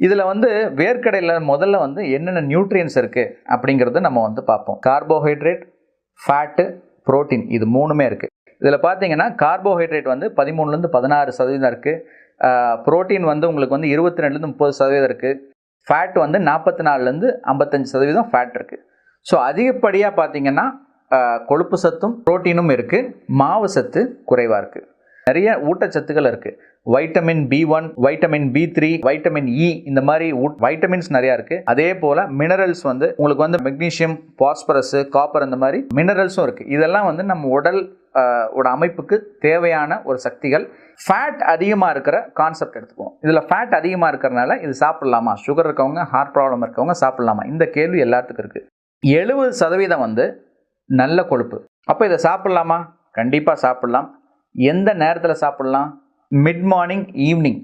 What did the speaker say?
இதில் வந்து வேர்க்கடையில் முதல்ல வந்து என்னென்ன நியூட்ரியன்ஸ் இருக்குது அப்படிங்கிறத நம்ம வந்து பார்ப்போம். கார்போஹைட்ரேட், ஃபேட்டு, புரோட்டீன், இது மூணுமே இருக்குது. இதில் பார்த்தீங்கன்னா கார்போஹைட்ரேட் வந்து 13லேருந்து 16% இருக்குது. புரோட்டீன் வந்து உங்களுக்கு வந்து 22லேருந்து 30% இருக்குது. ஃபேட் வந்து 44லேருந்து 55% ஃபேட் இருக்குது. ஸோ அதிகப்படியாக பார்த்தீங்கன்னா கொழுப்பு சத்தும் புரோட்டீனும் இருக்குது, மாவு சத்து குறைவாக இருக்குது. நிறைய ஊட்டச்சத்துக்கள் இருக்குது. Vitamin B1, vitamin B3, vitamin E, இந்த மாதிரி வைட்டமின்ஸ் நிறையா இருக்குது. அதே போல் மினரல்ஸ் வந்து உங்களுக்கு வந்து மெக்னீஷியம், பாஸ்பரஸ், காப்பர், இந்த மாதிரி மினரல்ஸும் இருக்குது. இதெல்லாம் வந்து நம்ம உடல் அமைப்புக்கு தேவையான ஒரு சக்திகள். ஃபேட் அதிகமாக இருக்கிற கான்செப்ட் எடுத்துக்குவோம். இதில் ஃபேட் அதிகமாக இருக்கிறனால இது சாப்பிட்லாமா, சுகர் இருக்கவங்க, ஹார்ட் ப்ராப்ளம் இருக்கவங்க சாப்பிட்லாமா, இந்த கேள்வி எல்லாத்துக்கும் இருக்குது. 70% வந்து நல்ல கொழுப்பு. அப்போ இதை சாப்பிட்லாமா? கண்டிப்பாக சாப்பிட்லாம். எந்த நேரத்தில் சாப்பிட்லாம்? Mid morning, evening